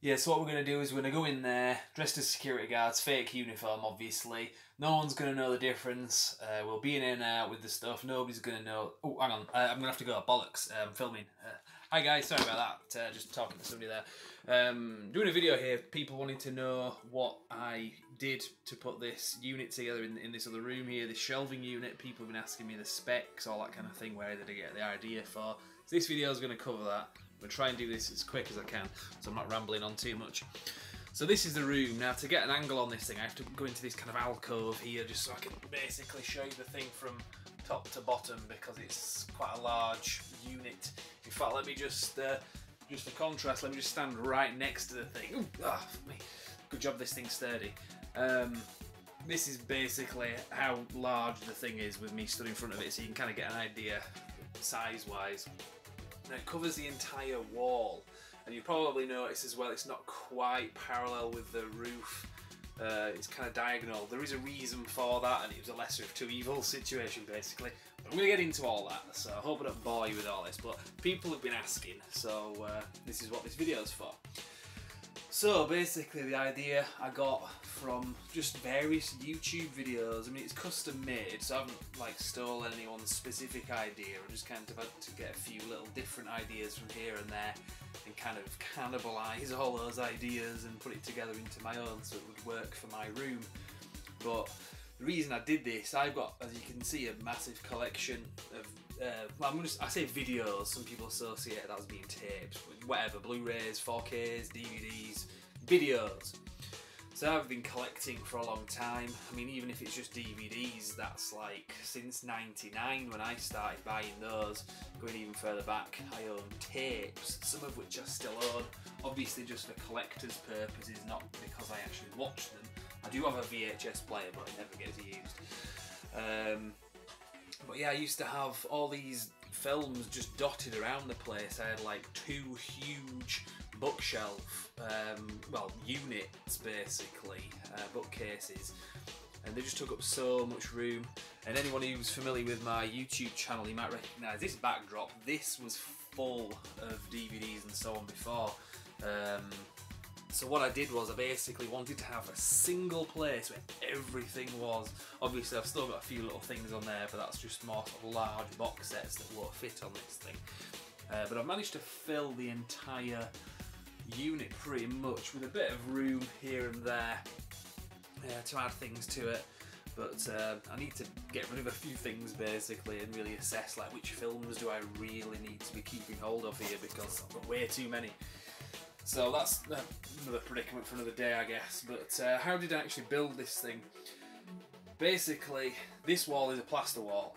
Yeah, so what we're going to do is we're going to go in there, dressed as security guards, fake uniform obviously. No one's going to know the difference. We'll be in and out with the stuff. Nobody's going to know. Oh, hang on. I'm going to have to go. Bollocks. I'm filming. Hi guys, sorry about that. Just talking to somebody there. Doing a video here. People wanting to know what I did to put this unit together in this other room here, this shelving unit. People have been asking me the specs, all that kind of thing, where did I get the idea for. So this video is going to cover that. I'm going to try and do this as quick as I can, so I'm not rambling on too much. So this is the room. Now, to get an angle on this thing, I have to go into this kind of alcove here, just so I can basically show you the thing from top to bottom, because it's quite a large unit. In fact, let me just for contrast, let me just stand right next to the thing. Ooh, me. Good job this thing's sturdy. This is basically how large the thing is with me stood in front of it, so you can kind of get an idea size-wise. Now, it covers the entire wall, and you probably notice as well it's not quite parallel with the roof. It's kind of diagonal. There is a reason for that, and it was a lesser of two evils situation basically. But I'm going to get into all that, so I hope I don't bore you with all this, but people have been asking, so this is what this video is for. So basically the idea I got from just various YouTube videos. I mean, it's custom made, so I haven't like stolen anyone's specific idea. I just kind of had to get a few little different ideas from here and there and kind of cannibalise all those ideas and put it together into my own so it would work for my room. But the reason I did this, I've got, as you can see, a massive collection of well, I say videos, some people associate that as being tapes, but whatever, Blu-rays, 4Ks, DVDs, videos. So I've been collecting for a long time. I mean, even if it's just DVDs, that's like since '99 when I started buying those. Going even further back, I own tapes, some of which I still own, obviously just for collector's purposes, not because I actually watch them. I do have a VHS player, but it never gets used. But yeah, I used to have all these films just dotted around the place. I had like two huge bookshelf, well, units basically, bookcases, and they just took up so much room. And anyone who's familiar with my YouTube channel, you might recognise this backdrop. This was full of DVDs and so on before. So what I did was I basically wanted to have a single place where everything was. Obviously I've still got a few little things on there, but that's just more sort of large box sets that won't fit on this thing. But I've managed to fill the entire unit pretty much with a bit of room here and there to add things to it. But I need to get rid of a few things basically and really assess like which films do I really need to be keeping hold of here, because I've got way too many. So that's another predicament for another day, I guess. But how did I actually build this thing? Basically, this wall is a plaster wall,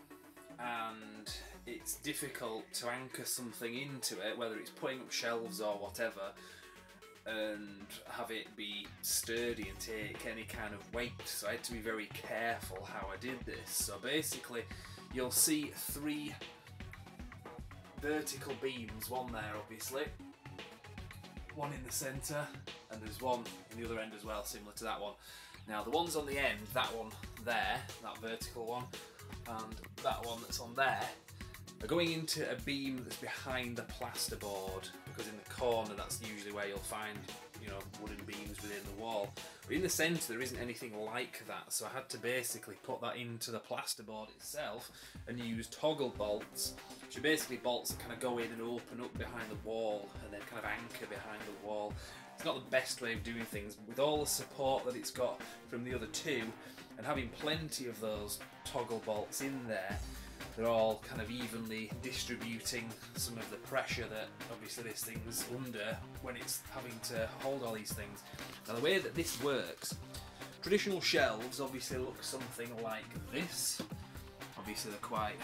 and it's difficult to anchor something into it, whether it's putting up shelves or whatever, and have it be sturdy and take any kind of weight. So I had to be very careful how I did this. So basically, you'll see three vertical beams, one there obviously, one in the centre, and there's one in the other end as well, similar to that one. Now the ones on the end, that one there, that vertical one, and that one that's on there, are going into a beam that's behind the plasterboard, because in the corner that's usually where you'll find, you know, wooden beams within the wall. But in the centre there isn't anything like that, so I had to basically put that into the plasterboard itself and use toggle bolts, which are basically bolts that kind of go in and open up behind the wall and then kind of anchor behind the wall. It's not the best way of doing things. With all the support that it's got from the other two, and having plenty of those toggle bolts in there, they're all kind of evenly distributing some of the pressure that obviously this thing's under when it's having to hold all these things. Now the way that this works, traditional shelves obviously look something like this. Obviously they're quite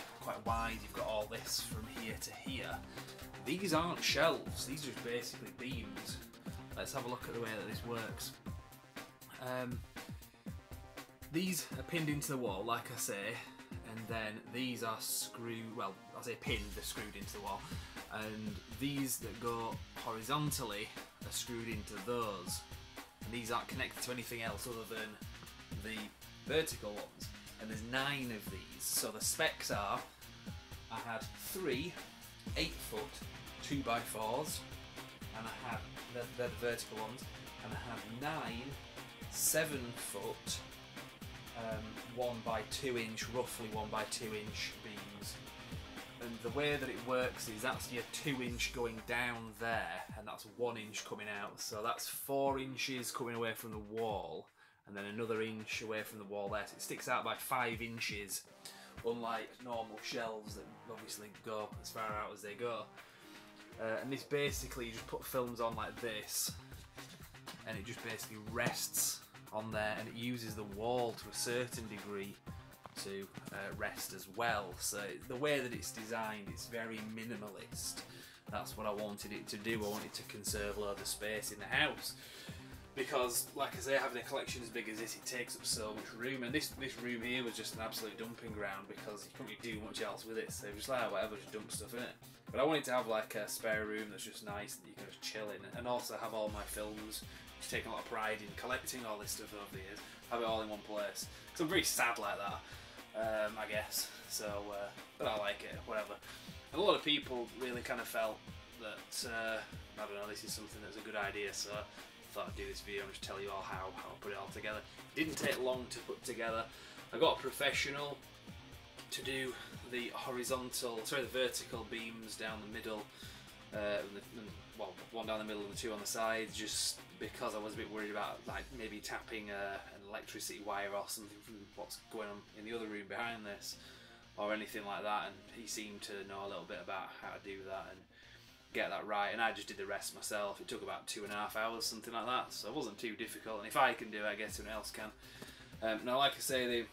wide, you've got all this from here to here. These aren't shelves, these are just basically beams. Let's have a look at the way that this works. These are pinned into the wall, like I say, and then these are screwed, well, I say pinned, they're screwed into the wall, and these that go horizontally are screwed into those, and these aren't connected to anything else other than the vertical ones, and there's 9 of these. So the specs are, I had 3 8-foot 2x4s, and I had they're the vertical ones, and I had 9 7-foot 1 by 2 inch, roughly 1 by 2 inch beams. And the way that it works is that's your 2 inch going down there, and that's 1 inch coming out. So that's 4 inches coming away from the wall, and then another inch away from the wall there. So it sticks out by 5 inches, unlike normal shelves that obviously go as far out as they go. And this basically, you just put films on like this, and it just basically rests on there, and it uses the wall to a certain degree to rest as well. So the way that it's designed, it's very minimalist. That's what I wanted it to do. I wanted to conserve a load of space in the house, because like I say, having a collection as big as this, it takes up so much room, and this room here was just an absolute dumping ground because you couldn't really do much else with it, so just like whatever, just dump stuff in it. But I wanted to have like a spare room that's just nice that you can just chill in, and also have all my films. Just taking a lot of pride in collecting all this stuff over the years, have it all in one place, because I'm very sad like that. I guess, so, but I like it, whatever. And a lot of people really kind of felt that, I don't know, this is something that's a good idea, so I thought I'd do this video and just tell you all how I put it all together. It didn't take long to put together. I got a professional to do the vertical beams down the middle, well, one down the middle and the 2 on the sides, just because I was a bit worried about like maybe tapping an electricity wire or something from what's going on in the other room behind this, or anything like that, and he seemed to know a little bit about how to do that and get that right, and I just did the rest myself. It took about 2.5 hours, something like that, so it wasn't too difficult, and if I can do it, I guess anyone else can. Now like I say,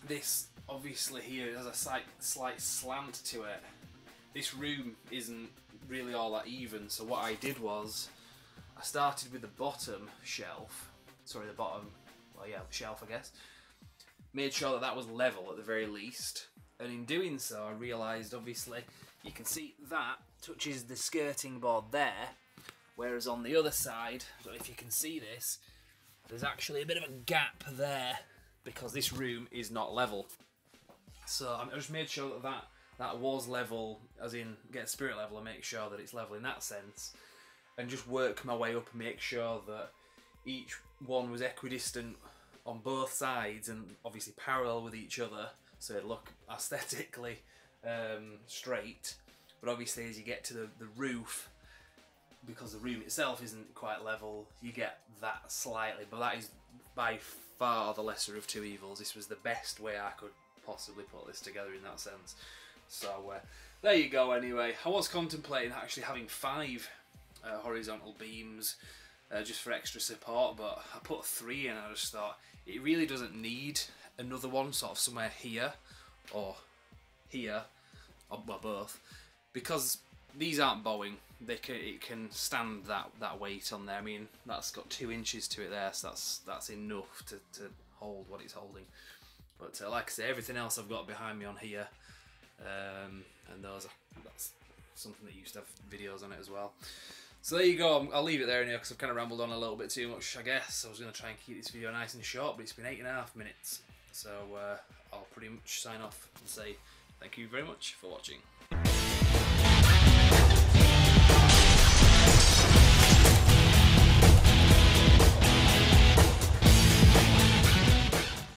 this obviously here has a slight slant to it. This room isn't really all that even, so what I did was I started with the bottom shelf, sorry, the bottom, well yeah, shelf I guess, made sure that that was level at the very least, and in doing so I realised, obviously, you can see that touches the skirting board there, whereas on the other side, I don't know if you can see this, there's actually a bit of a gap there, because this room is not level. So I just made sure that was level, as in get spirit level and make sure that it's level in that sense, and just work my way up and make sure that each one was equidistant on both sides and obviously parallel with each other, so it look aesthetically straight. But obviously as you get to the roof, because the room itself isn't quite level, you get that slightly, but that is by far the lesser of two evils. This was the best way I could possibly put this together in that sense. So there you go. Anyway, I was contemplating actually having 5 horizontal beams just for extra support, but I put 3 in. I just thought it really doesn't need another one sort of somewhere here or here, or well, both, because these aren't bowing. It can stand that weight on there. I mean, that's got 2 inches to it there, so that's enough to hold what it's holding. But like I say, everything else I've got behind me on here, and that's something that used to have videos on it as well. So there you go. I'll leave it there anyway, because I've kind of rambled on a little bit too much, I guess. I was going to try and keep this video nice and short, but it's been 8.5 minutes. So I'll pretty much sign off and say thank you very much for watching.